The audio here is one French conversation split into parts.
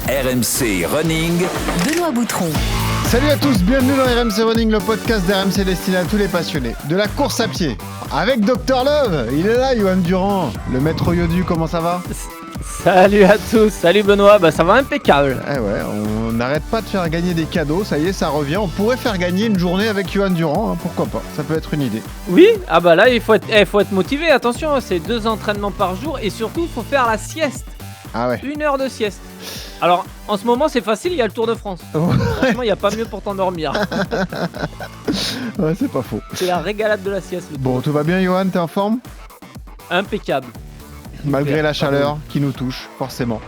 RMC Running. Benoît Boutron. Salut à tous, bienvenue dans RMC Running, le podcast d'RMC destiné à tous les passionnés de la course à pied. Avec Dr Love, il est là, Johan Durand, le maître Yodu, comment ça va ? Salut à tous, salut Benoît, ça va impeccable. Eh ouais, on n'arrête pas de faire gagner des cadeaux, ça y est, ça revient. On pourrait faire gagner une journée avec Johan Durand, hein, pourquoi pas, ça peut être une idée. Oui, là il faut être motivé, attention, c'est 2 entraînements par jour et surtout il faut faire la sieste. Ah ouais. 1 heure de sieste. Alors en ce moment c'est facile, il y a le Tour de France. Franchement il n'y a pas mieux pour t'endormir. Ouais, c'est pas faux. C'est la régalade de la sieste. Bon, tout va bien Johan, t'es en forme ? Impeccable. Malgré la chaleur qui nous touche, forcément.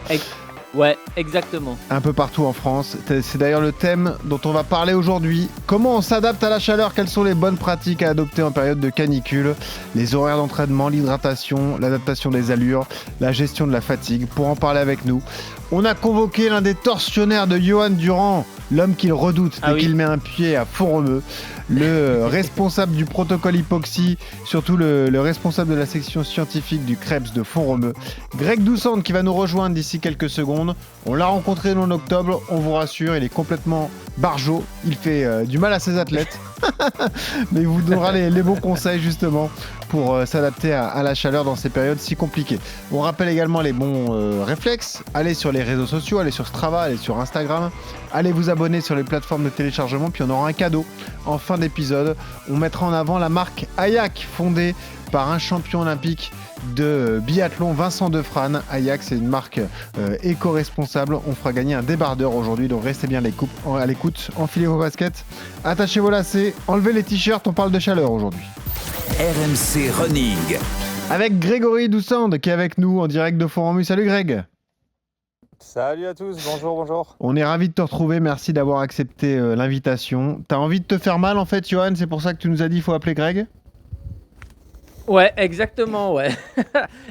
Ouais, exactement. Un peu partout en France. C'est d'ailleurs le thème dont on va parler aujourd'hui. Comment on s'adapte à la chaleur ? Quelles sont les bonnes pratiques à adopter en période de canicule ? Les horaires d'entraînement, l'hydratation, l'adaptation des allures, la gestion de la fatigue. Pour en parler avec nous, on a convoqué l'un des tortionnaires de Johan Durand, l'homme qu'il redoute dès qu'il met un pied à Font-Romeu, le responsable du protocole hypoxie, surtout le responsable de la section scientifique du Krebs de Font-Romeu, Greg Doucet, qui va nous rejoindre d'ici quelques secondes. On l'a rencontré en octobre, on vous rassure, il est complètement barjot, il fait du mal à ses athlètes, mais il vous donnera les bons conseils justement pour s'adapter à la chaleur dans ces périodes si compliquées. On rappelle également les bons réflexes. Allez sur les réseaux sociaux, allez sur Strava, allez sur Instagram, allez vous abonner sur les plateformes de téléchargement, puis on aura un cadeau en fin d'épisode. On mettra en avant la marque Hayak, fondée par un champion olympique de biathlon, Vincent Defrane. Hayak, c'est une marque éco-responsable. On fera gagner un débardeur aujourd'hui, donc restez bien à l'écoute. Enfilez vos baskets, attachez vos lacets, enlevez les t-shirts, on parle de chaleur aujourd'hui. RMC Running. Avec Grégory Doucet qui est avec nous en direct de Font-Romeu. Salut Greg. Salut à tous, bonjour. On est ravis de te retrouver, merci d'avoir accepté l'invitation. T'as envie de te faire mal en fait, Johan, c'est pour ça que tu nous as dit qu'il faut appeler Greg ? Ouais, exactement, ouais.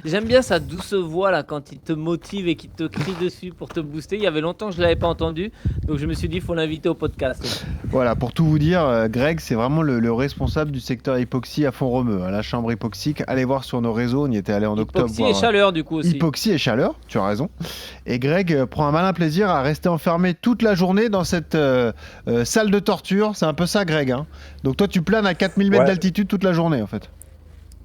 J'aime bien sa douce voix là quand il te motive et qu'il te crie dessus pour te booster. Il y avait longtemps que je ne l'avais pas entendu, donc je me suis dit il faut l'inviter au podcast. Voilà, pour tout vous dire, Greg, c'est vraiment le responsable du secteur hypoxie à Font-Romeu, à la chambre hypoxique. Allez voir sur nos réseaux, on y était allé en octobre. Hypoxie et chaleur du coup aussi. Hypoxie et chaleur, tu as raison. Et Greg prend un malin plaisir à rester enfermé toute la journée dans cette salle de torture. C'est un peu ça, Greg, hein. Donc toi, tu planes à 4000 mètres d'altitude toute la journée en fait.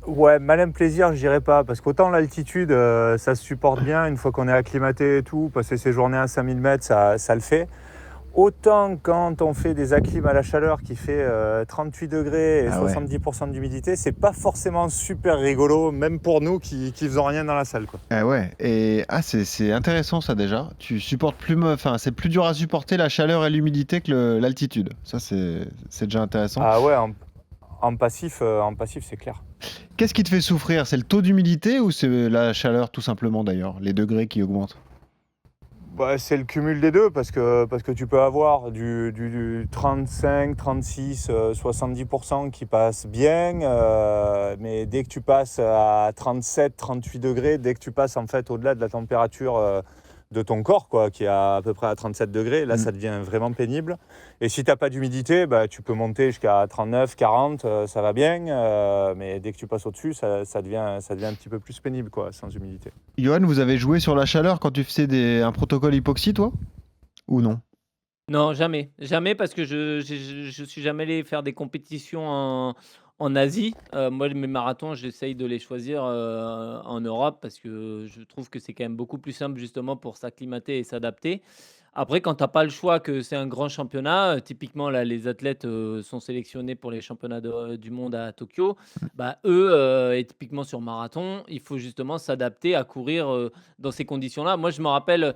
Ouais, malin plaisir, je dirais pas, parce qu'autant l'altitude, ça se supporte bien, une fois qu'on est acclimaté et tout, passer ses journées à 5000 mètres, ça le fait. Autant quand on fait des acclims à la chaleur qui fait 38 degrés et 70% d'humidité, c'est pas forcément super rigolo, même pour nous qui faisons rien dans la salle, quoi. Ah ouais, et c'est intéressant ça déjà. Tu supportes c'est plus dur à supporter la chaleur et l'humidité que l'altitude. Ça c'est déjà intéressant. Ah ouais, en passif, c'est clair. Qu'est-ce qui te fait souffrir ? C'est le taux d'humidité ou c'est la chaleur tout simplement d'ailleurs, les degrés qui augmentent ? C'est le cumul des deux parce que tu peux avoir du 35, 36, 70% qui passe bien, mais dès que tu passes à 37, 38 degrés, dès que tu passes en fait au-delà de la température de ton corps, quoi, qui est à peu près à 37 degrés, là ça devient vraiment pénible. Et si tu n'as pas d'humidité, tu peux monter jusqu'à 39, 40, ça va bien, mais dès que tu passes au-dessus, ça devient un petit peu plus pénible, quoi, sans humidité. Johan, vous avez joué sur la chaleur quand tu faisais un protocole hypoxie, toi ? Ou non ? Non, jamais parce que je suis jamais allé faire des compétitions en Asie. Moi, mes marathons, j'essaye de les choisir en Europe parce que je trouve que c'est quand même beaucoup plus simple justement pour s'acclimater et s'adapter. Après, quand tu n'as pas le choix, que c'est un grand championnat, typiquement là, les athlètes sont sélectionnés pour les championnats du monde à Tokyo. Eux, et typiquement sur marathon, il faut justement s'adapter à courir dans ces conditions-là. Moi, je me rappelle,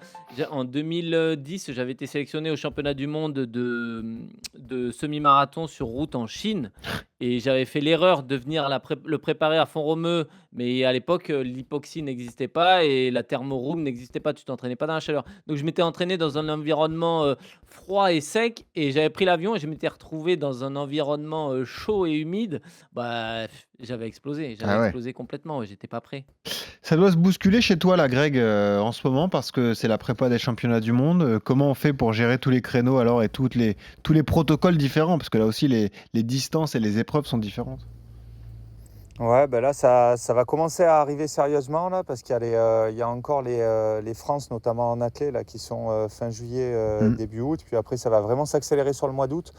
en 2010, j'avais été sélectionné au championnat du monde de semi-marathon sur route en Chine. Et j'avais fait l'erreur de venir le préparer à Font-Romeu, mais à l'époque, l'hypoxie n'existait pas et la thermoroom n'existait pas. Tu t'entraînais pas dans la chaleur. Donc, je m'étais entraîné dans un environnement froid et sec et j'avais pris l'avion et je m'étais retrouvé dans un environnement chaud et humide. J'avais explosé. Explosé complètement et j'étais pas prêt. Ça doit se bousculer chez toi, là, Greg, en ce moment, parce que c'est la prépa des championnats du monde. Comment on fait pour gérer tous les créneaux alors et tous les protocoles différents ? Parce que là aussi, les distances et les épreuves sont différentes. Ouais, ben là, ça va commencer à arriver sérieusement, là, parce qu'il y a, il y a encore les France, notamment en athlée, là, qui sont fin juillet, Mm. début août. Puis après, ça va vraiment s'accélérer sur le mois d'août,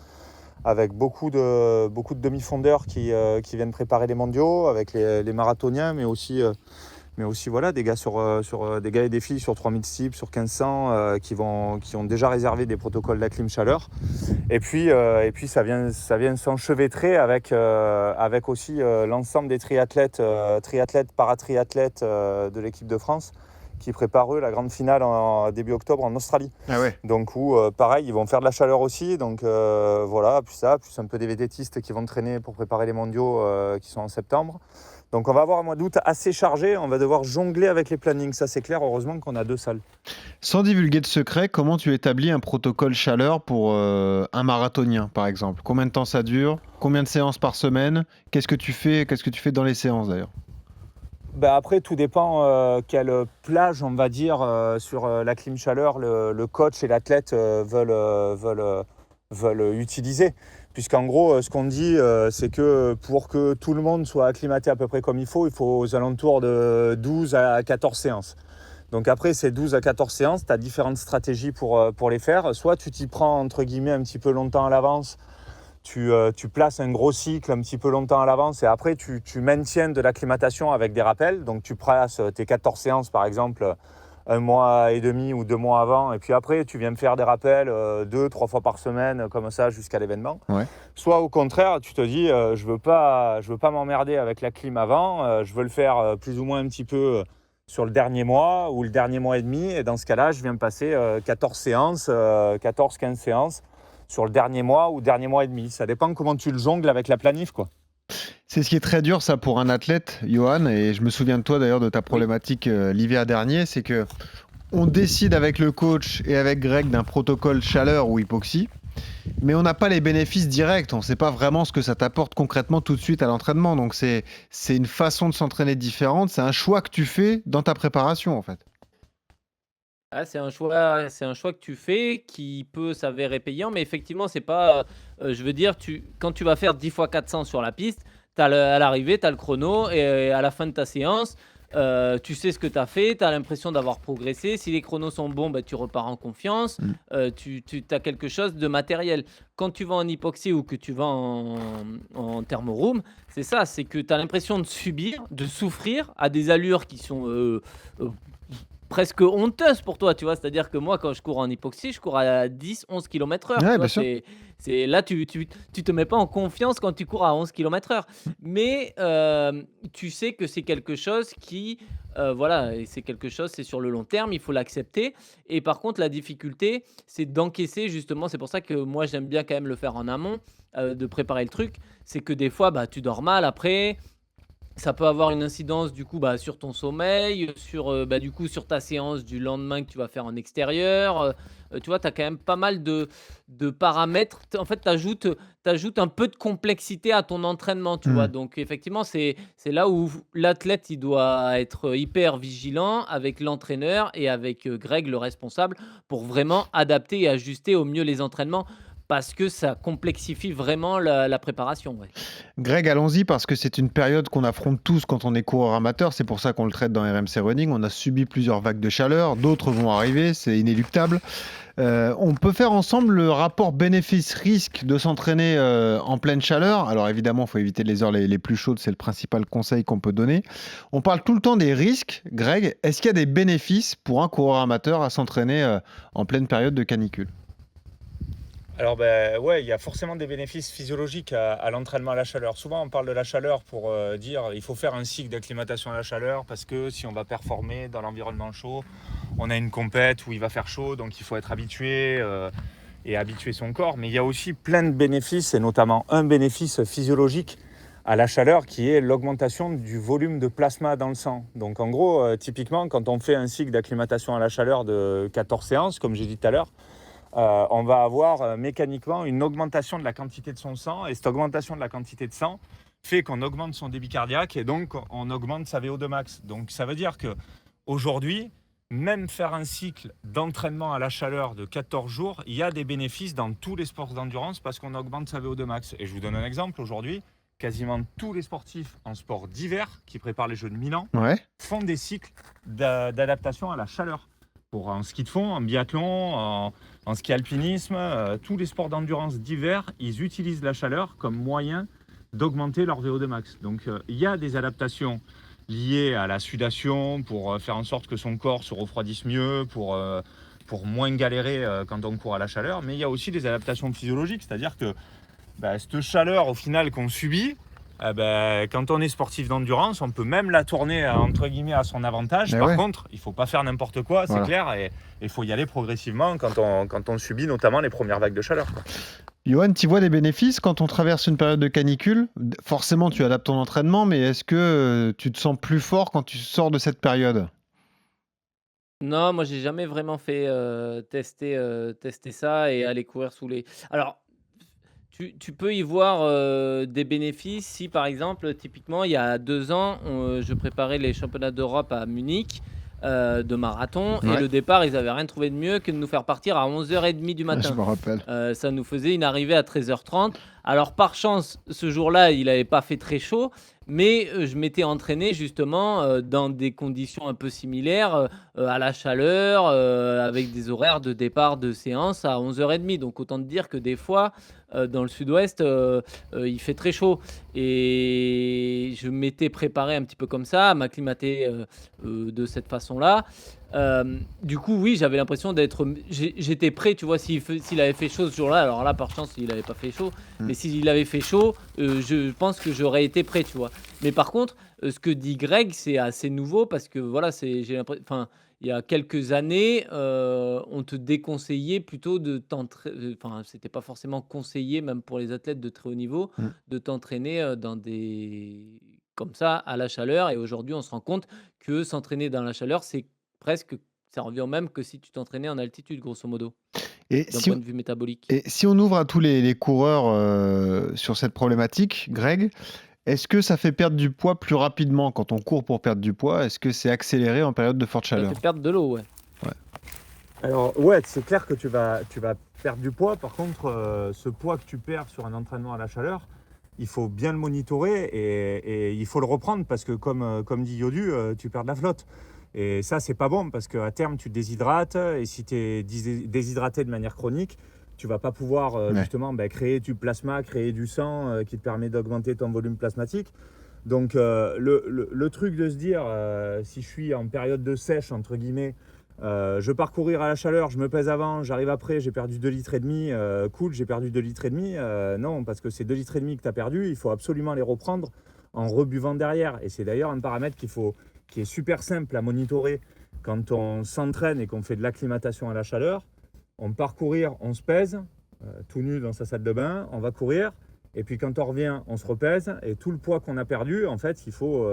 avec beaucoup de demi-fondeurs qui viennent préparer les mondiaux, avec les marathoniens, mais aussi voilà, des gars des gars et des filles sur 3000 cibles, sur 1500, qui ont déjà réservé des protocoles d'acclim chaleur. Et puis ça vient s'enchevêtrer avec aussi l'ensemble des triathlètes, paratriathlètes de l'équipe de France qui préparent eux la grande finale en début octobre en Australie. Ah ouais. Donc où pareil, ils vont faire de la chaleur aussi. Donc voilà, plus un peu des vététistes qui vont traîner pour préparer les mondiaux qui sont en septembre. Donc on va avoir un mois d'août assez chargé, on va devoir jongler avec les plannings, ça c'est clair, heureusement qu'on a 2 salles. Sans divulguer de secret, comment tu établis un protocole chaleur pour un marathonien, par exemple? Combien de temps ça dure? Combien de séances par semaine? Qu'est-ce que tu fais dans les séances d'ailleurs? Ben après, tout dépend quelle plage, on va dire, sur la clim chaleur, le coach et l'athlète veulent utiliser. Puisqu'en gros, ce qu'on dit, c'est que pour que tout le monde soit acclimaté à peu près comme il faut aux alentours de 12 à 14 séances. Donc après ces 12 à 14 séances, tu as différentes stratégies pour les faire. Soit tu t'y prends, entre guillemets, un petit peu longtemps à l'avance, tu places un gros cycle un petit peu longtemps à l'avance et après tu maintiens de l'acclimatation avec des rappels. Donc tu places tes 14 séances par exemple un mois et demi ou 2 mois avant et puis après tu viens me faire des rappels 2-3 fois par semaine comme ça jusqu'à l'événement. Ouais. Soit au contraire tu te dis je veux pas m'emmerder avec la clim avant, je veux le faire plus ou moins un petit peu sur le dernier mois ou le dernier mois et demi et dans ce cas-là je viens me passer 14 séances, 14-15 séances sur le dernier mois ou dernier mois et demi. Ça dépend comment tu le jongles avec la planif, quoi. C'est ce qui est très dur, ça, pour un athlète, Johan, et je me souviens de toi d'ailleurs de ta problématique l'hiver dernier, c'est que on décide avec le coach et avec Greg d'un protocole chaleur ou hypoxie, mais on n'a pas les bénéfices directs, on ne sait pas vraiment ce que ça t'apporte concrètement tout de suite à l'entraînement, donc c'est une façon de s'entraîner différente, c'est un choix que tu fais dans ta préparation en fait. Ah, c'est un choix que tu fais qui peut s'avérer payant, mais effectivement, c'est pas, je veux dire, quand tu vas faire 10 fois 400 sur la piste, à l'arrivée, tu as le chrono et à la fin de ta séance, tu sais ce que tu as fait, tu as l'impression d'avoir progressé. Si les chronos sont bons, bah, tu repars en confiance, Mm. tu as quelque chose de matériel. Quand tu vas en hypoxie ou que tu vas en thermoroom, c'est ça, c'est que tu as l'impression de subir, de souffrir à des allures qui sont euh, presque honteuse pour toi, tu vois? C'est-à-dire que moi, quand je cours en hypoxie, je cours à 10-11 kilomètres/h, tu Ouais, bien vois? sûr. Là, tu te mets pas en confiance quand tu cours à 11 kilomètres/h. Mais tu sais que c'est quelque chose qui, voilà, et c'est quelque chose, c'est sur le long terme, il faut l'accepter. Et par contre, la difficulté, c'est d'encaisser justement, c'est pour ça que moi, j'aime bien quand même le faire en amont, de préparer le truc. C'est que des fois, bah, tu dors mal après, ça peut avoir une incidence du coup, bah, sur ton sommeil, sur, bah, du coup, sur ta séance du lendemain que tu vas faire en extérieur, tu vois? Tu as quand même pas mal de paramètres. En fait, tu ajoutes un peu de complexité à ton entraînement, tu vois? Mm. Donc effectivement, c'est là où l'athlète, il doit être hyper vigilant avec l'entraîneur et avec, Greg, le responsable, pour vraiment adapter et ajuster au mieux les entraînements parce que ça complexifie vraiment la préparation, ouais. Greg, allons-y parce que c'est une période qu'on affronte tous quand on est coureur amateur. C'est pour ça qu'on le traite dans RMC Running. On a subi plusieurs vagues de chaleur, d'autres vont arriver, c'est inéluctable. On peut faire ensemble le rapport bénéfice-risque de s'entraîner en pleine chaleur. Alors évidemment, il faut éviter les heures les plus chaudes, c'est le principal conseil qu'on peut donner. On parle tout le temps des risques. Greg, est-ce qu'il y a des bénéfices pour un coureur amateur à s'entraîner en pleine période de canicule? Alors ben ouais, il y a forcément des bénéfices physiologiques à l'entraînement à la chaleur. Souvent on parle de la chaleur pour dire il faut faire un cycle d'acclimatation à la chaleur parce que si on va performer dans l'environnement chaud, on a une compète où il va faire chaud, donc il faut être habitué et habituer son corps. Mais il y a aussi plein de bénéfices et notamment un bénéfice physiologique à la chaleur qui est l'augmentation du volume de plasma dans le sang. Donc en gros, typiquement quand on fait un cycle d'acclimatation à la chaleur de 14 séances, comme j'ai dit tout à l'heure, on va avoir mécaniquement une augmentation de la quantité de son sang et cette augmentation de la quantité de sang fait qu'on augmente son débit cardiaque et donc on augmente sa VO2 max. Donc ça veut dire que aujourd'hui, même faire un cycle d'entraînement à la chaleur de 14 jours, il y a des bénéfices dans tous les sports d'endurance parce qu'on augmente sa VO2 max. Et je vous donne un exemple. Aujourd'hui, quasiment tous les sportifs en sport d'hiver qui préparent les Jeux de Milan Ouais. font des cycles d'adaptation à la chaleur. En ski de fond, en biathlon, en ski alpinisme, tous les sports d'endurance d'hiver, ils utilisent la chaleur comme moyen d'augmenter leur VO2 max. Donc il y a des adaptations liées à la sudation pour faire en sorte que son corps se refroidisse mieux, pour moins galérer quand on court à la chaleur. Mais il y a aussi des adaptations physiologiques, c'est-à-dire que cette chaleur au final qu'on subit, quand on est sportif d'endurance, on peut même la tourner entre guillemets à son avantage. Mais Par ouais. contre, il ne faut pas faire n'importe quoi, c'est Voilà. clair, et il faut y aller progressivement quand on subit notamment les premières vagues de chaleur, quoi. Johan, tu vois des bénéfices quand on traverse une période de canicule? Forcément, tu adaptes ton entraînement, mais est-ce que tu te sens plus fort quand tu sors de cette période? Non, moi j'ai jamais vraiment fait tester ça et aller courir sous les. Alors, tu peux y voir des bénéfices si par exemple, typiquement, il y a 2 ans, je préparais les championnats d'Europe à Munich de marathon et Ouais. le départ, ils avaient rien trouvé de mieux que de nous faire partir à 11h30 du Je matin. me rappelle. Ça nous faisait une arrivée à 13h30. Alors par chance, ce jour-là, il n'avait pas fait très chaud, mais je m'étais entraîné justement dans des conditions un peu similaires, à la chaleur, avec des horaires de départ de séance à 11h30. Donc autant te dire que des fois, dans le sud-ouest, il fait très chaud. Et je m'étais préparé un petit peu comme ça, à m'acclimater de cette façon-là. Du coup, oui, j'avais l'impression j'étais prêt, tu vois, s'il avait fait chaud ce jour-là. Alors là, par chance, il n'avait pas fait chaud. Mais s'il avait fait chaud, je pense que j'aurais été prêt, tu vois. Mais par contre, ce que dit Greg, c'est assez nouveau parce que voilà, j'ai l'impression, enfin, il y a quelques années, on te déconseillait plutôt de t'entraîner. Enfin, c'était pas forcément conseillé, même pour les athlètes de très haut niveau, de t'entraîner dans des comme ça à la chaleur. Et aujourd'hui, on se rend compte que s'entraîner dans la chaleur, ça revient au même que si tu t'entraînais en altitude, grosso modo, Et d'un si, point de vue métabolique. et si on ouvre à tous les coureurs sur cette problématique, Greg, est-ce que ça fait perdre du poids plus rapidement quand on court pour perdre du poids? Est-ce que c'est accéléré en période de forte Ça chaleur? fait perdre de l'eau, ouais. Alors ouais, c'est clair que tu vas perdre du poids. Par contre, ce poids que tu perds sur un entraînement à la chaleur, il faut bien le monitorer et il faut le reprendre parce que comme dit Yodu, tu perds de la flotte. Et ça, c'est pas bon parce qu'à terme, tu te déshydrates et si tu es déshydraté de manière chronique, tu vas pas pouvoir Ouais. justement créer du plasma, créer du sang qui te permet d'augmenter ton volume plasmatique. Donc le truc de se dire, si je suis en période de sèche, entre guillemets, je pars courir à la chaleur, je me pèse avant, j'arrive après, j'ai perdu 2,5 litres, cool, j'ai perdu 2,5 litres. Non, parce que ces 2,5 litres que tu as perdu, il faut absolument les reprendre en rebuvant derrière. Et c'est d'ailleurs un paramètre qui est super simple à monitorer quand on s'entraîne et qu'on fait de l'acclimatation à la chaleur. On part courir, on se pèse, tout nu dans sa salle de bain, on va courir. Et puis quand on revient, on se repèse et tout le poids qu'on a perdu, en fait, il faut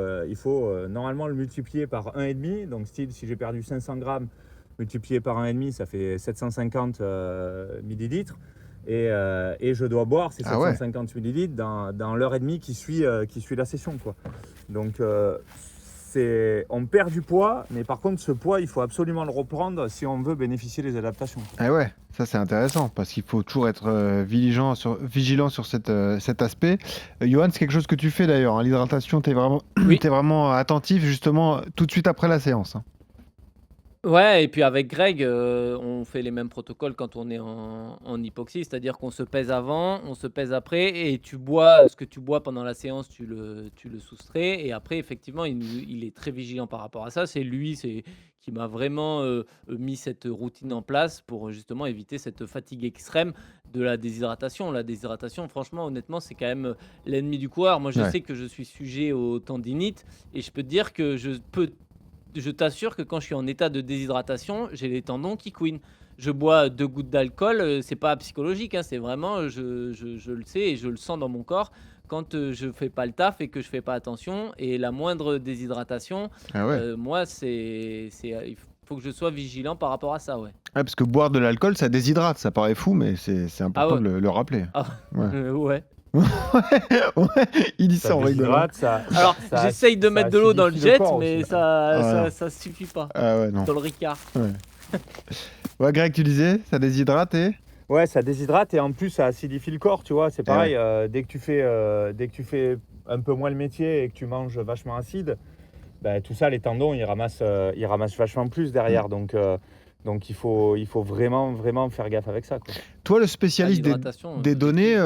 normalement le multiplier par 1,5. Donc style, si j'ai perdu 500 grammes, multiplié par 1,5, ça fait 750 millilitres. Et je dois boire ces Ah ouais. 750 millilitres dans l'heure et demie qui suit la session, quoi. Donc on perd du poids, mais par contre ce poids, il faut absolument le reprendre si on veut bénéficier des adaptations. Ah ouais, ça c'est intéressant parce qu'il faut toujours être vigilant sur cet aspect. Johan, c'est quelque chose que tu fais d'ailleurs, hein, l'hydratation, tu es vraiment, Oui. t'es vraiment attentif justement tout de suite après la séance, hein. Ouais, et puis avec Greg, on fait les mêmes protocoles quand on est en hypoxie, c'est-à-dire qu'on se pèse avant, on se pèse après, et tu bois ce que tu bois pendant la séance, tu le soustrais, et après, effectivement, il est très vigilant par rapport à ça. C'est lui qui m'a vraiment mis cette routine en place pour justement éviter cette fatigue extrême de la déshydratation. La déshydratation, franchement, honnêtement, c'est quand même l'ennemi du coureur. Moi, je Ouais. sais que je suis sujet aux tendinites, et je peux te dire que je t'assure que quand je suis en état de déshydratation, j'ai les tendons qui couinent. Je bois 2 gouttes d'alcool, c'est pas psychologique, hein, c'est vraiment, je le sais et je le sens dans mon corps quand je fais pas le taf et que je fais pas attention. Et la moindre déshydratation, Ah ouais. moi, il faut que je sois vigilant par rapport à ça, ouais. Ouais, parce que boire de l'alcool, ça déshydrate, ça paraît fou, mais c'est important ouais. de le rappeler. Ah, Ouais. ouais. Ouais, il dit ça en rigolant. Alors, j'essaye de mettre de l'eau dans le jet, mais Ouais. ça suffit pas. Ah ouais, non. Dans le Ricard. Ouais. Ouais, Greg, tu disais, ça déshydrate et Ouais, ça déshydrate et en plus ça acidifie le corps, tu vois. C'est pareil, dès que tu fais un peu moins le métier et que tu manges vachement acide, bah, tout ça, les tendons, ils ramassent vachement plus derrière. Donc il faut vraiment, vraiment faire gaffe avec ça, quoi. Toi, le spécialiste L'hydratation, des c'est données,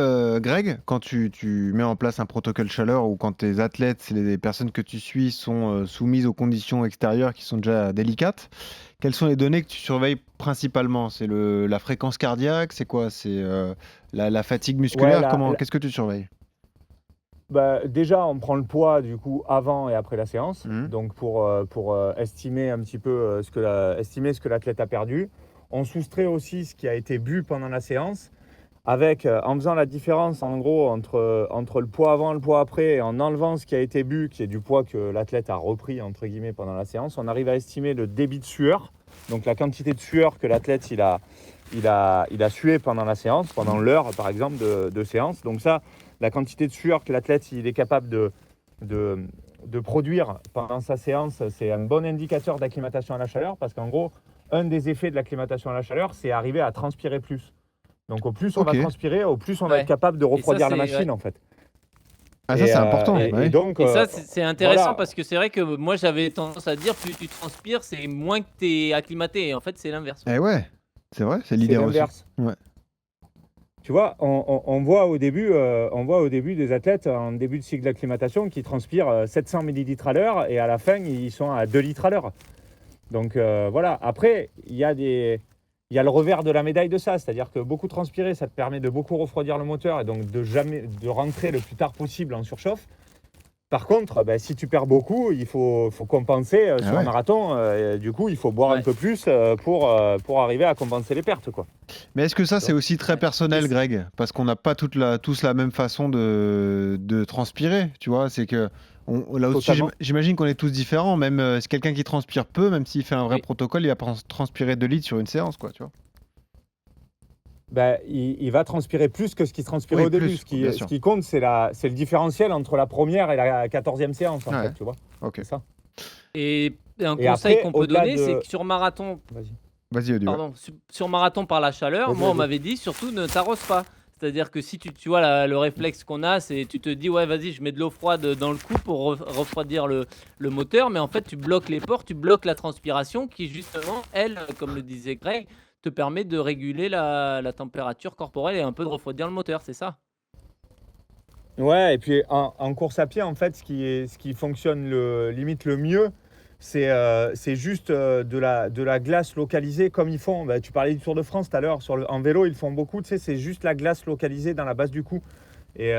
Greg, quand tu mets en place un protocole chaleur ou quand tes athlètes, c'est les personnes que tu suis, sont soumises aux conditions extérieures qui sont déjà délicates, quelles sont les données que tu surveilles principalement? C'est la fréquence cardiaque? C'est quoi? C'est la fatigue musculaire? Ouais, Qu'est-ce que tu surveilles? bah, déjà, on prend le poids du coup avant et après la séance, Mhm. donc pour estimer un petit peu estimer ce que l'athlète a perdu. On soustrait aussi ce qui a été bu pendant la séance, en faisant la différence en gros entre le poids avant et le poids après, et en enlevant ce qui a été bu, qui est du poids que l'athlète a repris entre guillemets pendant la séance. On arrive à estimer le débit de sueur, donc la quantité de sueur que l'athlète il a sué pendant la séance, pendant l'heure par exemple de séance. Donc ça, la quantité de sueur que l'athlète il est capable de produire pendant sa séance, c'est un bon indicateur d'acclimatation à la chaleur, parce qu'en gros, un des effets de l'acclimatation à la chaleur, c'est arriver à transpirer plus. Donc au plus on va Ok. transpirer, au plus on va Ouais. être capable de refroidir ça, la c'est- machine ouais. en fait. Ah, ça, Et, c'est important. et Ouais. donc, Et ça, c'est intéressant voilà. parce que c'est vrai que moi, j'avais tendance à dire plus tu transpires, c'est moins que tu es acclimaté. Et en fait, c'est l'inverse. Eh ouais, c'est vrai, c'est c'est l'idée reçue. l'inverse. Ouais. Tu vois, on voit au début des athlètes en début de cycle d'acclimatation qui transpirent 700 millilitres à l'heure et à la fin, ils sont à 2 litres à l'heure. Donc voilà. Après, il y a le revers de la médaille de ça, c'est-à-dire que beaucoup transpirer, ça te permet de beaucoup refroidir le moteur et donc de rentrer le plus tard possible en surchauffe. Par contre, si tu perds beaucoup, il faut compenser sur un marathon. Du coup, il faut boire un peu plus pour arriver à compenser les pertes, quoi. Mais est-ce que ça, c'est aussi très personnel, Greg? Parce qu'on n'a pas tous la même façon de transpirer, tu vois? C'est que là aussi, Totalement. j'imagine qu'on est tous différents. Même si quelqu'un qui transpire peu, même s'il fait un vrai Oui. protocole, il va pas transpirer 2 litres sur une séance, quoi, tu vois? Il va transpirer plus que ce qu'il transpirait Oui, au début. plus, bien sûr. Ce qui compte, c'est le différentiel entre la première et la 14e séance, en Ouais. fait, tu vois. Ok. C'est ça. Et un Et conseil après, qu'on peut au-delà donner, de- c'est que sur marathon, Vas-y. Vas-y, Audu. pardon, sur marathon par la chaleur, Vas-y, moi, on vas-y. m'avait dit surtout ne t'arrose pas. C'est-à-dire que si tu vois le réflexe qu'on a, c'est tu te dis ouais vas-y je mets de l'eau froide dans le cou pour refroidir le moteur, mais en fait tu bloques les pores, tu bloques la transpiration qui justement elle, comme le disait Greg, te permet de réguler la température corporelle et un peu de refroidir le moteur, c'est ça? Ouais, et puis en course à pied, en fait, ce qui fonctionne limite le mieux, c'est juste de la glace localisée comme ils font. Bah, tu parlais du Tour de France tout à l'heure, en vélo, ils font beaucoup, tu sais, c'est juste la glace localisée dans la base du cou. Et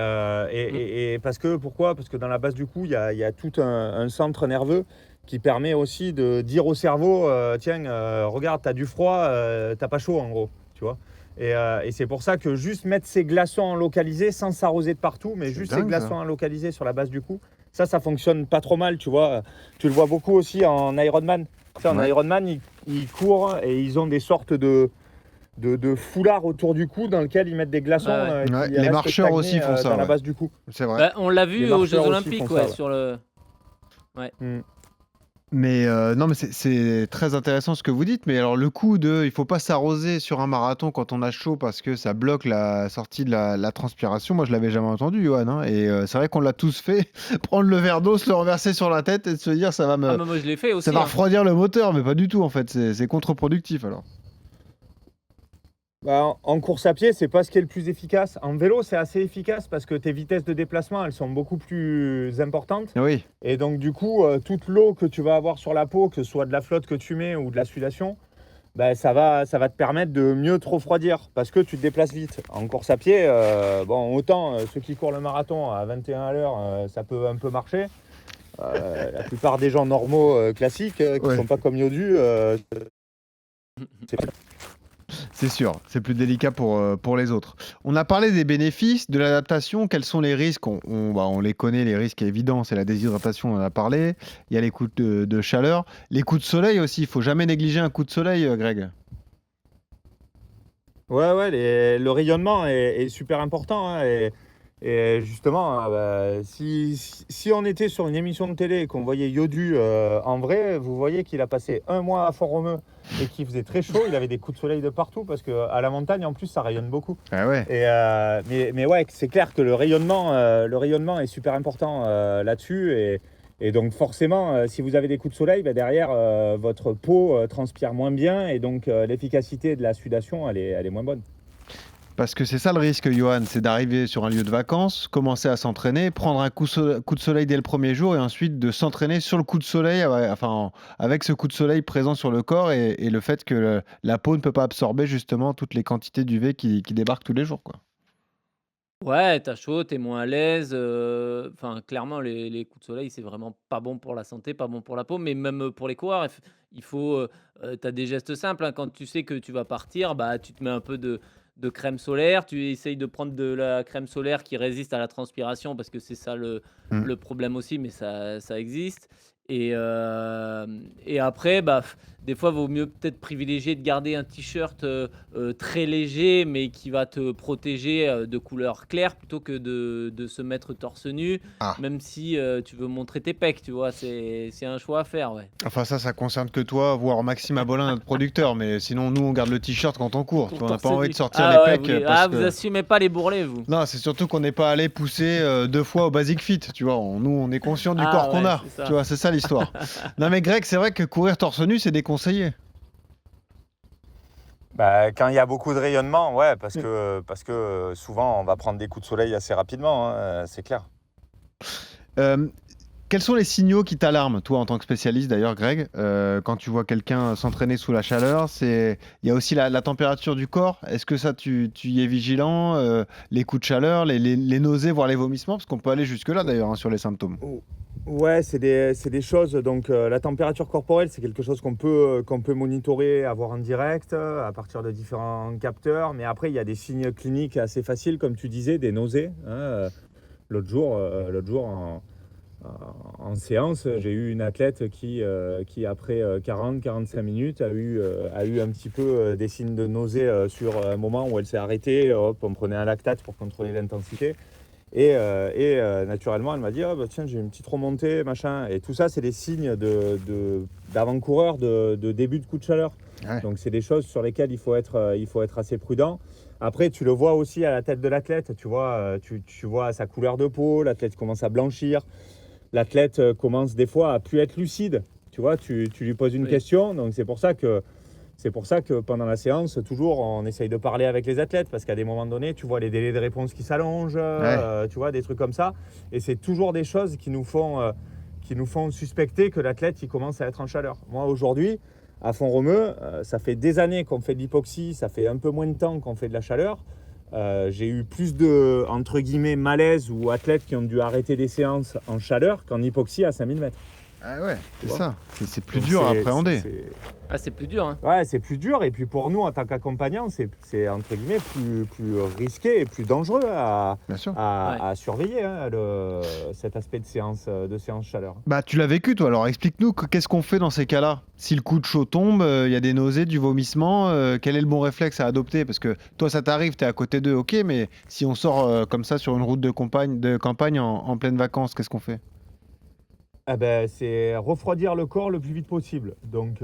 pourquoi? Parce que dans la base du cou, il y a tout un centre nerveux qui permet aussi de dire au cerveau, tiens, regarde, t'as du froid, t'as pas chaud en gros, tu vois. Et c'est pour ça que juste mettre ces glaçons localisés sans s'arroser de partout, mais C'est juste dingue, ces glaçons localisés sur la base du cou, ça fonctionne pas trop mal, tu vois. Tu le vois beaucoup aussi en Ironman. Tu sais, en Ouais. Ironman, ils courent et ils ont des sortes de foulards autour du cou dans lequel ils mettent des glaçons Ouais. qui Ouais, les restent marcheurs stagnés, aussi font ça, dans la ouais. base du cou. C'est vrai. Bah, on l'a Les vu aux Jeux marcheurs aussi Olympiques, font ouais, ça, ouais. sur le. Mais non, mais c'est très intéressant ce que vous dites. Mais alors, le coup il faut pas s'arroser sur un marathon quand on a chaud parce que ça bloque la sortie de la transpiration. Moi, je l'avais jamais entendu, Johan, hein. Et c'est vrai qu'on l'a tous fait. Prendre le verre d'eau, se le renverser sur la tête et se dire ça va Ah, mais moi je l'ai fait aussi. ça va hein. refroidir le moteur, mais pas du tout en fait. C'est contre-productif alors. En course à pied, c'est pas ce qui est le plus efficace. En vélo, c'est assez efficace parce que tes vitesses de déplacement, elles sont beaucoup plus importantes. Oui. Et donc, du coup, toute l'eau que tu vas avoir sur la peau, que ce soit de la flotte que tu mets ou de la sudation, ça va te permettre de mieux te refroidir parce que tu te déplaces vite. En course à pied, autant ceux qui courent le marathon à 21 à l'heure, ça peut un peu marcher. La plupart des gens normaux, classiques, qui ne sont pas comme Yodu, C'est sûr, c'est plus délicat pour les autres. On a parlé des bénéfices, de l'adaptation. Quels sont les risques? On les connaît, les risques évidents, c'est la déshydratation, on en a parlé. Il y a les coups de chaleur. Les coups de soleil aussi, il faut jamais négliger un coup de soleil, Greg. Ouais, le rayonnement est super important, hein, et Et justement, si on était sur une émission de télé et qu'on voyait Yodu en vrai, vous voyez qu'il a passé 1 mois à Font-Romeu et qu'il faisait très chaud, il avait des coups de soleil de partout parce qu'à la montagne, en plus, ça rayonne beaucoup. Ah ouais. Mais ouais, c'est clair que le rayonnement est super important là-dessus. Et donc forcément, si vous avez des coups de soleil, derrière, votre peau transpire moins bien et donc l'efficacité de la sudation, elle est moins bonne. Parce que c'est ça le risque, Johan, c'est d'arriver sur un lieu de vacances, commencer à s'entraîner, prendre un coup de soleil dès le premier jour et ensuite de s'entraîner sur le coup de soleil, avec ce coup de soleil présent sur le corps et le fait que la peau ne peut pas absorber justement toutes les quantités d'UV qui débarquent tous les jours, quoi. Ouais, t'as chaud, t'es moins à l'aise. Enfin, clairement, les coups de soleil, c'est vraiment pas bon pour la santé, pas bon pour la peau, mais même pour les coureurs, il faut. T'as des gestes simples, hein. Quand tu sais que tu vas partir, bah, tu te mets un peu de crème solaire. Tu essayes de prendre de la crème solaire qui résiste à la transpiration parce que c'est ça Mm. le problème aussi, mais ça existe. Et après, bah, des fois, il vaut mieux peut-être privilégier de garder un t-shirt très léger, mais qui va te protéger de couleur claire plutôt que de se mettre torse nu, Ah. même si tu veux montrer tes pecs, tu vois, c'est un choix à faire, ouais. Enfin ça concerne que toi, voire Maxime Abolin, notre producteur, mais sinon nous on garde le t-shirt quand on court. Tu vois, on n'a pas Torse envie nu. de sortir Ah les ouais, pecs parce vous que... assumez pas les bourrelets, vous. Non, c'est surtout qu'on n'est pas allé pousser 2 fois au Basic Fit, tu vois. Nous, on est conscient du Ah corps qu'on ouais, a, c'est ça. tu vois, c'est ça l'histoire. Non mais Greg, c'est vrai que courir torse nu, c'est déconseillé. Quand il y a beaucoup de rayonnement, ouais, parce que souvent on va prendre des coups de soleil assez rapidement, hein, c'est clair. Euh, Quels sont les signaux qui t'alarment, toi, en tant que spécialiste, d'ailleurs, Greg, quand tu vois quelqu'un s'entraîner sous la chaleur? Il y a aussi la température du corps. Est-ce que ça, tu y es vigilant? Les coups de chaleur, les nausées, voire les vomissements? Parce qu'on peut aller jusque-là, d'ailleurs, hein, sur les symptômes. Ouais, c'est des choses. Donc, la température corporelle, c'est quelque chose qu'on peut monitorer, avoir en direct, à partir de différents capteurs. Mais après, il y a des signes cliniques assez faciles, comme tu disais, des nausées, hein. L'autre jour, en séance, j'ai eu une athlète qui après 40-45 minutes, a eu un petit peu des signes de nausée sur un moment où elle s'est arrêtée. Hop, on prenait un lactate pour contrôler l'intensité. Et naturellement, elle m'a dit, tiens, j'ai une petite remontée, machin. Et tout ça, c'est des signes d'avant-coureur, de début de coup de chaleur. Ouais. Donc, c'est des choses sur lesquelles il faut être assez prudent. Après, tu le vois aussi à la tête de l'athlète. Tu vois, tu vois sa couleur de peau, l'athlète commence à blanchir. L'athlète commence des fois à plus être lucide. Tu vois, tu lui poses une question. Donc, c'est pour ça que pendant la séance, toujours, on essaye de parler avec les athlètes parce qu'à des moments donnés, tu vois les délais de réponse qui s'allongent, tu vois, des trucs comme ça. Et c'est toujours des choses qui nous font suspecter que l'athlète, il commence à être en chaleur. Moi, aujourd'hui, à Font-Romeu, ça fait des années qu'on fait de l'hypoxie, ça fait un peu moins de temps qu'on fait de la chaleur. J'ai eu plus de, entre guillemets, malaise ou athlètes qui ont dû arrêter des séances en chaleur qu'en hypoxie à 5000 mètres. Ah ouais, c'est Ouais. ça. C'est plus dur à appréhender. Ah, c'est plus dur, hein. Ouais, c'est plus dur. Et puis pour nous, en tant qu'accompagnants, c'est entre guillemets plus risqué et plus dangereux Bien sûr. à surveiller, hein, cet aspect de séance chaleur. Bah, tu l'as vécu, toi. Alors, explique-nous qu'est-ce qu'on fait dans ces cas-là? Si le coup de chaud tombe, il y a des nausées, du vomissement, quel est le bon réflexe à adopter? Parce que toi, ça t'arrive, t'es à côté d'eux, ok, mais si on sort comme ça sur une route de campagne en pleine vacances, qu'est-ce qu'on fait? C'est refroidir le corps le plus vite possible. Donc,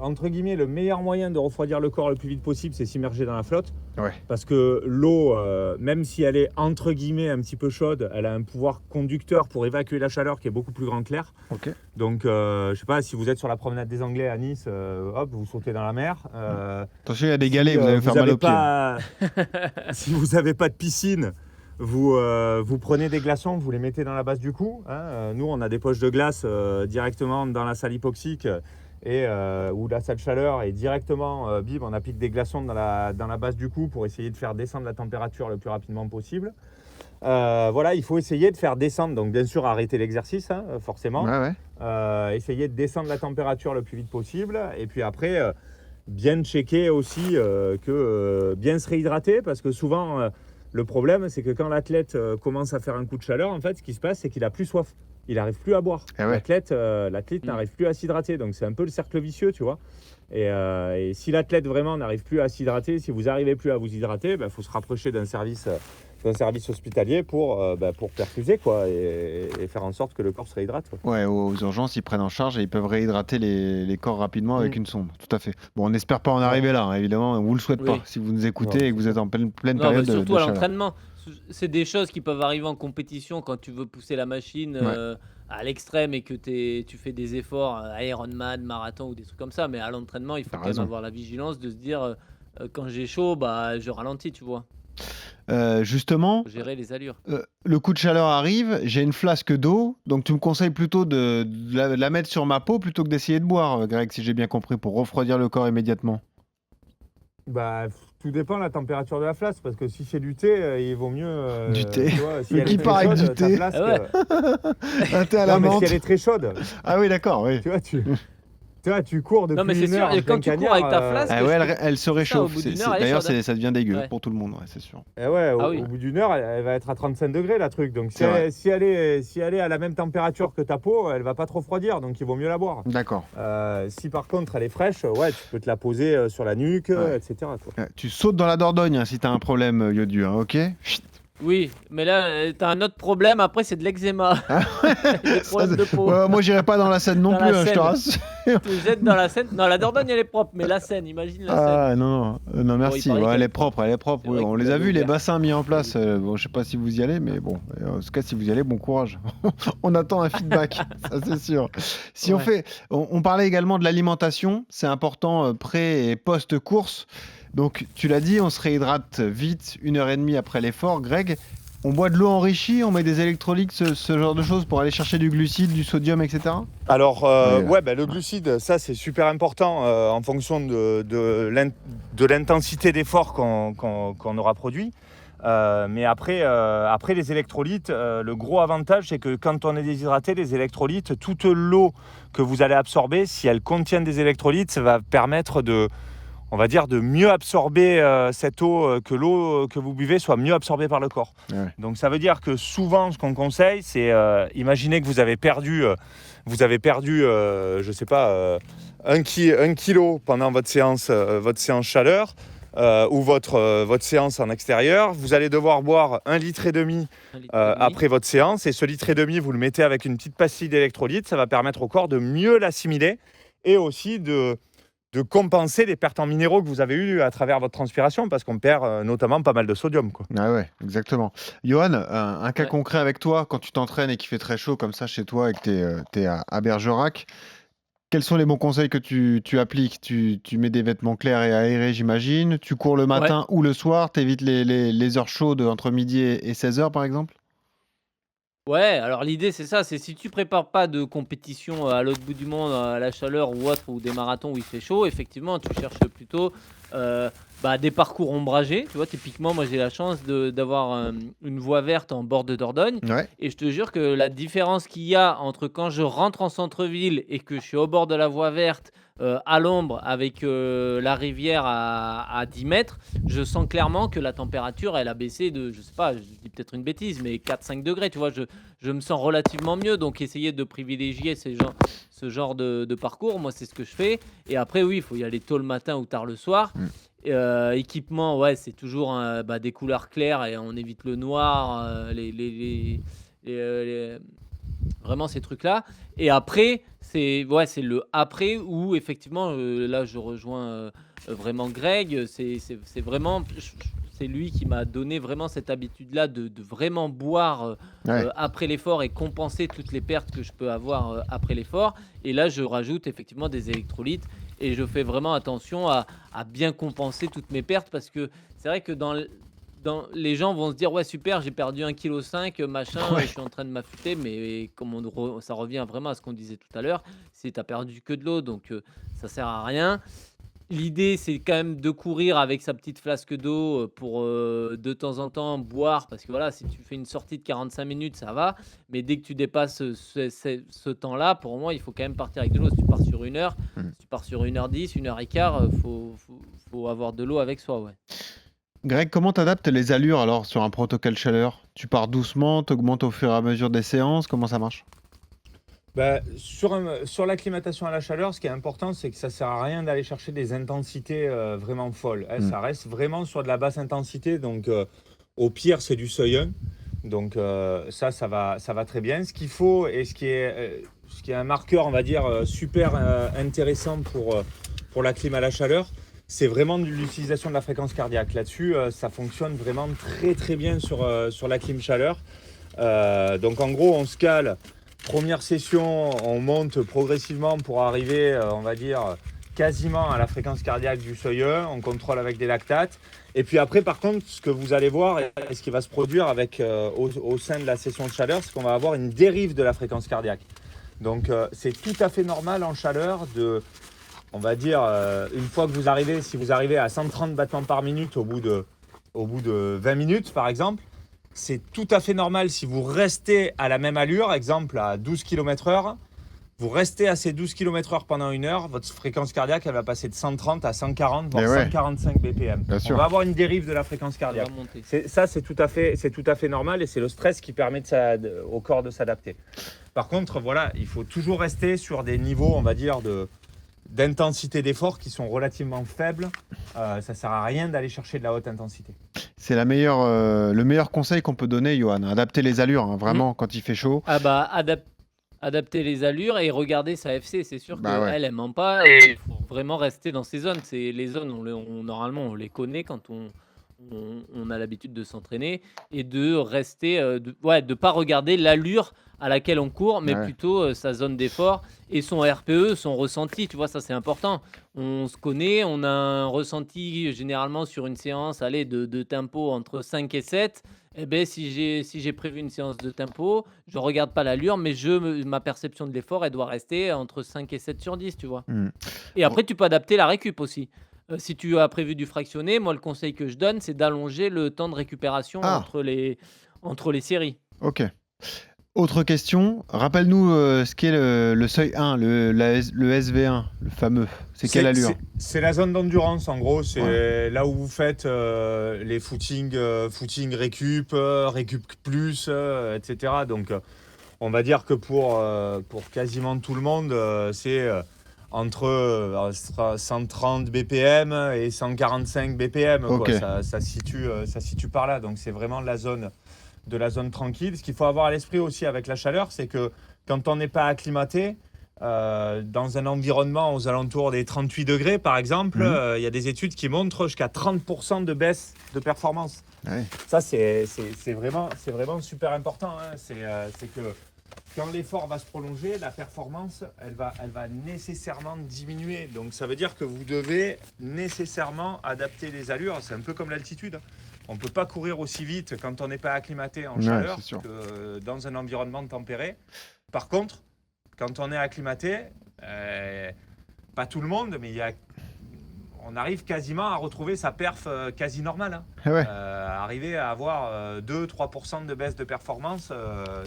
entre guillemets, le meilleur moyen de refroidir le corps le plus vite possible, c'est s'immerger dans la flotte. Ouais. Parce que l'eau, même si elle est entre guillemets un petit peu chaude, elle a un pouvoir conducteur pour évacuer la chaleur qui est beaucoup plus grand que l'air. Ok. Donc, je sais pas, si vous êtes sur la promenade des Anglais à Nice, hop, vous sautez dans la mer. Attention, il y a des galets, vous allez vous faire mal aux pieds. Si vous n'avez pas de piscine, vous prenez des glaçons, vous les mettez dans la base du cou, hein. Nous, on a des poches de glace directement dans la salle hypoxique ou la salle chaleur, et directement, bim, on applique des glaçons dans la base du cou pour essayer de faire descendre la température le plus rapidement possible. Voilà, il faut essayer de faire descendre, donc bien sûr arrêter l'exercice, hein, forcément. Ouais. Essayer de descendre la température le plus vite possible, et puis après, bien checker aussi bien se réhydrater, parce que souvent, le problème, c'est que quand l'athlète commence à faire un coup de chaleur, en fait, ce qui se passe, c'est qu'il n'a plus soif. Il n'arrive plus à boire. Ah ouais. L'athlète n'arrive plus à s'hydrater, donc c'est un peu le cercle vicieux, tu vois. Et si l'athlète vraiment n'arrive plus à s'hydrater, si vous n'arrivez plus à vous hydrater, faut se rapprocher d'un service d'un service hospitalier pour perfuser quoi, et faire en sorte que le corps se réhydrate. Quoi. Ouais, aux urgences, ils prennent en charge et ils peuvent réhydrater les corps rapidement avec une sonde. Tout à fait. Bon, on n'espère pas en arriver là, hein, évidemment. On vous le souhaite pas. Oui. Si vous nous écoutez et que vous êtes en pleine Non, période de surtout à chaleur. l'entraînement. C'est des choses qui peuvent arriver en compétition quand tu veux pousser la machine à l'extrême et que tu fais des efforts Ironman, marathon ou des trucs comme ça. Mais à l'entraînement, il faut T'as quand même raison. avoir la vigilance de se dire quand j'ai chaud, je ralentis, tu vois. Justement, Faut gérer les allures. le coup de chaleur arrive, j'ai une flasque d'eau, donc tu me conseilles plutôt de la mettre sur ma peau plutôt que d'essayer de boire, Greg, si j'ai bien compris, pour refroidir le corps immédiatement. Bah, tout dépend de la température de la flasque, parce que si c'est du thé, il vaut mieux. Du thé. Tu vois, si Mais elle qui est très part avec chaude, du ta thé flasque, Un thé à la non, mais menthe. si elle est très chaude, Ah oui, d'accord, oui. tu vois, tu cours depuis Non, mais c'est une sûr, heure et en plein quand tu cours cagnard, avec ta flasque, Ah ouais, elle se réchauffe. bout d'une heure, elle est D'ailleurs, chaude. ça devient dégueu Ouais. pour tout le monde, ouais, c'est sûr. Eh ouais, Ah au oui. bout d'une heure, elle va être à 35 degrés la truc. Donc C'est vrai. si elle est à la même température que ta peau, elle va pas trop refroidir, donc il vaut mieux la boire. D'accord. Si par contre elle est fraîche, ouais, tu peux te la poser sur la nuque, Ouais. etc. quoi. Tu sautes dans la Dordogne hein, si t'as un problème, Yodu, hein, ok? Chut. Oui, mais là, t'as un autre problème. Après, c'est de l'eczéma. Des problèmes de peau. Ouais, moi, j'irai pas dans la Seine non Dans plus, la hein, je te Seine. rassure. Tu te jettes dans la Seine. Non, la Dordogne, elle est propre, mais la Seine, imagine la Seine. Ah non, non, merci. il paraît Ouais, qu'elle elle est est propre, elle est propre. C'est Oui, vrai on que les vous a l'avez vus, les ouvert. bassins mis en place. Bon, je sais pas si vous y allez, mais bon, en tout cas, si vous y allez, bon courage. On attend un feedback, ça c'est sûr. Si Ouais. on parlait également de l'alimentation, c'est important pré et post-course. Donc, tu l'as dit, on se réhydrate vite, 1h30 après l'effort. Greg, on boit de l'eau enrichie, on met des électrolytes, ce genre de choses pour aller chercher du glucide, du sodium, etc. Alors, Ouais. ouais, le glucide, ça c'est super important en fonction de l'intensité d'effort qu'on aura produit. Mais après les électrolytes, le gros avantage c'est que quand on est déshydraté, les électrolytes, toute l'eau que vous allez absorber, si elle contient des électrolytes, ça va permettre on va dire de mieux absorber cette eau, que l'eau que vous buvez soit mieux absorbée par le corps. Ouais. Donc ça veut dire que souvent ce qu'on conseille, c'est imaginez que vous avez perdu, je sais pas, 1 kilo pendant votre séance chaleur ou votre séance en extérieur. Vous allez devoir boire 1,5 litre Un litre et demi. après votre séance, et ce 1,5 litre, vous le mettez avec une petite pastille d'électrolyte. Ça va permettre au corps de mieux l'assimiler et aussi de compenser les pertes en minéraux que vous avez eues à travers votre transpiration, parce qu'on perd notamment pas mal de sodium, quoi. Ah ouais, exactement. Johan, un cas Ouais. concret avec toi, quand tu t'entraînes et qu'il fait très chaud comme ça chez toi et que tu es à Bergerac, quels sont les bons conseils que tu appliques? Tu mets des vêtements clairs et aérés, j'imagine. Tu cours le matin ou le soir, tu évites les heures chaudes entre midi et 16h par exemple? Ouais, alors l'idée c'est ça, c'est si tu prépares pas de compétition à l'autre bout du monde, à la chaleur ou autre, ou des marathons où il fait chaud, effectivement, tu cherches plutôt des parcours ombragés. Tu vois, typiquement, moi j'ai la chance d'avoir une voie verte en bord de Dordogne. Ouais, Et je te jure que la différence qu'il y a entre quand je rentre en centre-ville et que je suis au bord de la voie verte, à l'ombre, avec la rivière à 10 mètres, je sens clairement que la température, elle a baissé de, je sais pas, je dis peut-être une bêtise, mais 4-5 degrés, tu vois, je me sens relativement mieux. Donc, essayer de privilégier ce genre de parcours, moi, c'est ce que je fais. Et après, oui, il faut y aller tôt le matin ou tard le soir. Équipement, ouais, c'est toujours des couleurs claires et on évite le noir, vraiment ces trucs-là. Et après, c'est le après où effectivement, là je rejoins vraiment Greg. C'est vraiment, c'est lui qui m'a donné vraiment cette habitude-là de vraiment boire ouais. après l'effort et compenser toutes les pertes que je peux avoir après l'effort. Et là, je rajoute effectivement des électrolytes et je fais vraiment attention à bien compenser toutes mes pertes, parce que c'est vrai que les gens vont se dire ouais super, j'ai perdu 1,5 kg machin, Ouais. je suis en train de m'affûter, mais comme ça revient vraiment à ce qu'on disait tout à l'heure, c'est t'as perdu que de l'eau, donc ça sert à rien. L'idée c'est quand même de courir avec sa petite flasque d'eau pour de temps en temps boire, parce que voilà, si tu fais une sortie de 45 minutes ça va, mais dès que tu dépasses ce temps-là, pour moi il faut quand même partir avec de l'eau. Si tu pars sur 1 heure, si tu pars sur 1h10, 1h15, faut avoir de l'eau avec soi, ouais. Greg, comment t'adaptes les allures alors sur un protocole chaleur? Tu pars doucement, t'augmentes au fur et à mesure des séances, comment ça marche? Sur l'acclimatation à la chaleur, ce qui est important, c'est que ça sert à rien d'aller chercher des intensités vraiment folles. Ça reste vraiment sur de la basse intensité. Donc, Au pire, c'est du seuil 1. Donc ça va très bien. Ce qu'il faut et ce qui est un marqueur, on va dire, super intéressant pour la clim à la chaleur, c'est vraiment l'utilisation de la fréquence cardiaque. Là-dessus, ça fonctionne vraiment très très bien sur la clim chaleur. Donc en gros, on se cale. Première session, on monte progressivement pour arriver, on va dire, quasiment à la fréquence cardiaque du seuil 1. On contrôle avec des lactates. Et puis après, par contre, ce que vous allez voir et ce qui va se produire au sein de la session de chaleur, c'est qu'on va avoir une dérive de la fréquence cardiaque. Donc c'est tout à fait normal en chaleur on va dire, une fois que si vous arrivez à 130 battements par minute au bout de 20 minutes par exemple, c'est tout à fait normal si vous restez à la même allure, exemple à 12 km/h, vous restez à ces 12 km/h pendant une heure, votre fréquence cardiaque elle va passer de 130 à 140, voire 145 BPM. On va avoir une dérive de la fréquence cardiaque. C'est tout à fait normal et c'est le stress qui permet au corps de s'adapter. Par contre, voilà, il faut toujours rester sur des niveaux, on va dire, d'intensité d'effort qui sont relativement faibles. Ça ne sert à rien d'aller chercher de la haute intensité. C'est le meilleur conseil qu'on peut donner, Johan. Adapter les allures, hein, vraiment, quand il fait chaud. Ah bah, adapter les allures et regarder sa FC, c'est sûr qu'elle, elle ment pas. Il faut vraiment rester dans ces zones. Les zones, normalement, on les connaît quand on a l'habitude de s'entraîner et de rester, de pas regarder l'allure à laquelle on court, mais plutôt sa zone d'effort et son RPE, son ressenti. Tu vois, ça c'est important. On se connaît, on a un ressenti généralement sur une séance, de tempo entre 5 et 7. Eh ben, si j'ai prévu une séance de tempo, je ne regarde pas l'allure, mais ma perception de l'effort, elle doit rester entre 5 et 7 sur 10, tu vois. Et après, tu peux adapter la récup aussi. Si tu as prévu du fractionné, moi, le conseil que je donne, c'est d'allonger le temps de récupération entre les séries. Ok. Autre question, rappelle-nous ce qu'est le seuil 1, le SV1, le fameux. C'est quelle allure ? C'est la zone d'endurance, en gros. C'est là où vous faites les footing récup, récup plus, etc. Donc, on va dire que pour quasiment tout le monde, c'est entre 130 BPM et 145 BPM. Okay. Quoi. Ça se situe par là. Donc, c'est vraiment la zone tranquille. Ce qu'il faut avoir à l'esprit aussi avec la chaleur, c'est que quand on n'est pas acclimaté, dans un environnement aux alentours des 38 degrés, par exemple, il y a des études qui montrent jusqu'à 30% de baisse de performance. Ouais. Ça, c'est vraiment super important. Hein. C'est que quand l'effort va se prolonger, la performance, elle va nécessairement diminuer. Donc, ça veut dire que vous devez nécessairement adapter les allures. C'est un peu comme l'altitude. On ne peut pas courir aussi vite quand on n'est pas acclimaté en chaleur que dans un environnement tempéré. Par contre, quand on est acclimaté, pas tout le monde, mais on arrive quasiment à retrouver sa perf quasi normale. Hein. Arriver à avoir 2-3% de baisse de performance,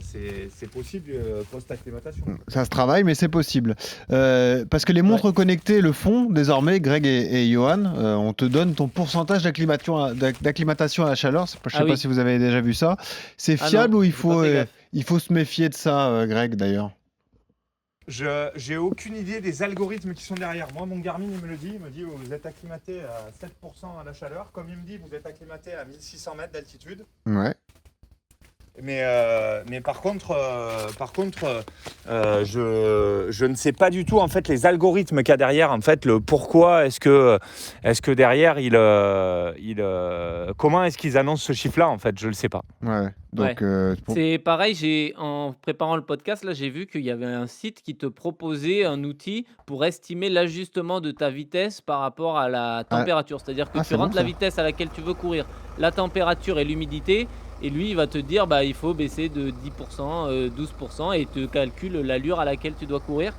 c'est possible post-acclimatation. Ça se travaille, mais c'est possible. Parce que les montres connectées le font désormais, Greg et Johan. On te donne ton pourcentage d'acclimatation à la chaleur. Je ne sais pas si vous avez déjà vu ça. C'est fiable ou il faut se méfier de ça, Greg, d'ailleurs ? J'ai aucune idée des algorithmes qui sont derrière. Moi, mon Garmin, il me dit vous êtes acclimaté à 7% à la chaleur. Comme il me dit, vous êtes acclimaté à 1600 mètres d'altitude. Ouais. Mais par contre, je ne sais pas du tout en fait les algorithmes qu'il y a derrière. En fait, le pourquoi est-ce que derrière comment est-ce qu'ils annoncent ce chiffre-là en fait, je le sais pas. Ouais. Donc c'est pareil. En préparant le podcast là, j'ai vu qu'il y avait un site qui te proposait un outil pour estimer l'ajustement de ta vitesse par rapport à la température. C'est-à-dire que tu rentres la vitesse à laquelle tu veux courir, la température et l'humidité. Et lui, il va te dire, il faut baisser de 10%, 12% et te calcule l'allure à laquelle tu dois courir.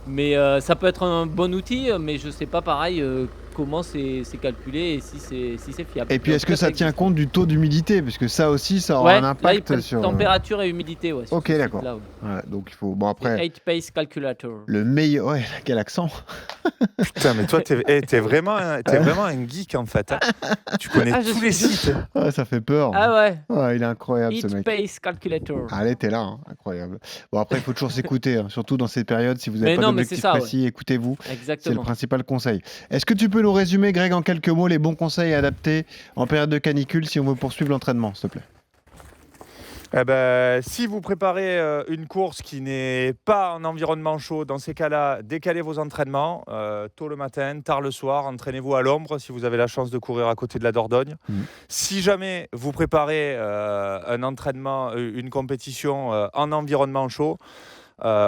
Mais ça peut être un bon outil, mais je ne sais pas pareil comment c'est calculé et si c'est fiable. Et puis, est-ce que ça tient compte du taux d'humidité ? Parce que ça aussi, ça aura un impact là, sur... température et humidité, Ok, d'accord. Donc, il faut... Bon, après... 8 Pace Calculator. Le meilleur... Ouais, quel accent. Putain, mais toi, t'es vraiment un geek, en fait. Hein. Tu connais tous les sites. Ouais, ça fait peur. Ah ouais. Ouais, il est incroyable, ce mec. 8 Pace Calculator. Allez, t'es là, hein. Incroyable. Bon, après, il faut toujours s'écouter, hein. Surtout dans ces périodes. Si vous n'avez pas d'objectif précis, écoutez-vous. Exactement. C'est le principal conseil. Est-ce que tu peux nous nous résumer, Greg, en quelques mots, les bons conseils à adapter en période de canicule si on veut poursuivre l'entraînement, s'il te plaît? Si vous préparez une course qui n'est pas en environnement chaud, dans ces cas-là, décalez vos entraînements tôt le matin, tard le soir. Entraînez-vous à l'ombre si vous avez la chance de courir à côté de la Dordogne. Si jamais vous préparez un entraînement, une compétition en environnement chaud,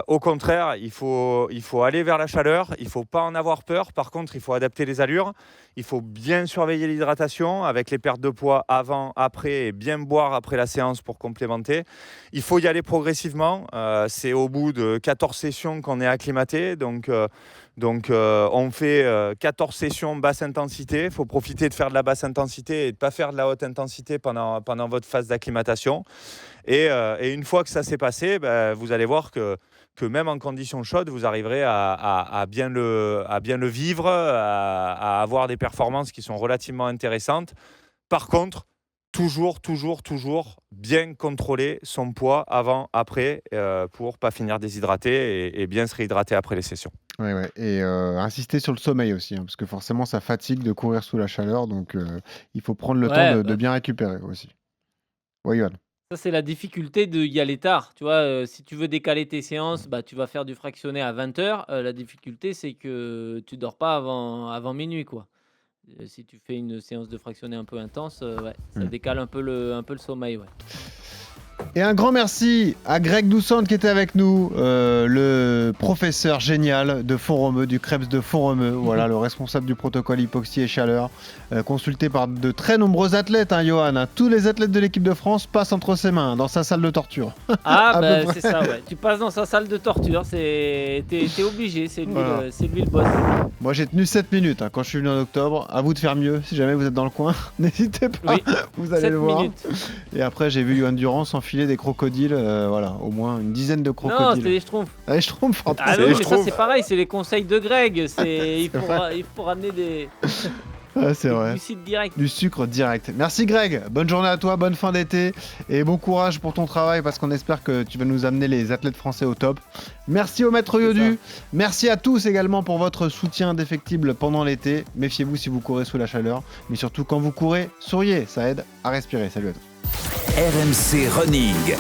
au contraire, il faut aller vers la chaleur, il ne faut pas en avoir peur. Par contre, il faut adapter les allures. Il faut bien surveiller l'hydratation avec les pertes de poids avant, après et bien boire après la séance pour complémenter. Il faut y aller progressivement. C'est au bout de 14 sessions qu'on est acclimaté. Donc, on fait 14 sessions basse intensité. Il faut profiter de faire de la basse intensité et de ne pas faire de la haute intensité pendant votre phase d'acclimatation. Et une fois que ça s'est passé, vous allez voir que même en conditions chaudes, vous arriverez à bien le vivre, à avoir des performances qui sont relativement intéressantes. Par contre, toujours bien contrôler son poids avant, après, pour ne pas finir déshydraté et bien se réhydrater après les sessions. Ouais. Et insister sur le sommeil aussi, parce que forcément, ça fatigue de courir sous la chaleur, donc il faut prendre le temps de bien récupérer aussi. Ouais, Yoann. Ça, c'est la difficulté d'y aller tard. Tu vois, si tu veux décaler tes séances, tu vas faire du fractionné à 20h. La difficulté, c'est que tu dors pas avant minuit, quoi. Si tu fais une séance de fractionné un peu intense, ça décale un peu le sommeil, ouais. Et un grand merci à Greg Doucet qui était avec nous, le professeur génial de Font-Romeu, du Krebs de Font-Romeu, voilà, le responsable du protocole hypoxie et chaleur, consulté par de très nombreux athlètes, Johan. Tous les athlètes de l'équipe de France passent entre ses mains, dans sa salle de torture. C'est ça, ouais. Tu passes dans sa salle de torture, t'es obligé, c'est lui, voilà. C'est lui le boss. Moi j'ai tenu 7 minutes quand je suis venu en octobre, à vous de faire mieux, si jamais vous êtes dans le coin, n'hésitez pas, vous allez le voir. Minutes. Et après j'ai vu Yoann Durand s'enfiler des crocodiles, voilà, au moins une dizaine de crocodiles. Non, c'était les Schtroumpfs. Ah, les Schtroumpfs, Ah non, mais ça c'est pareil, c'est les conseils de Greg, il faut ramener des... c'est vrai. Du sucre direct. Merci Greg, bonne journée à toi, bonne fin d'été et bon courage pour ton travail parce qu'on espère que tu vas nous amener les athlètes français au top. Merci au maître Yodu, merci à tous également pour votre soutien indéfectible pendant l'été. Méfiez-vous si vous courez sous la chaleur, mais surtout quand vous courez, souriez, ça aide à respirer. Salut à tous. RMC Running.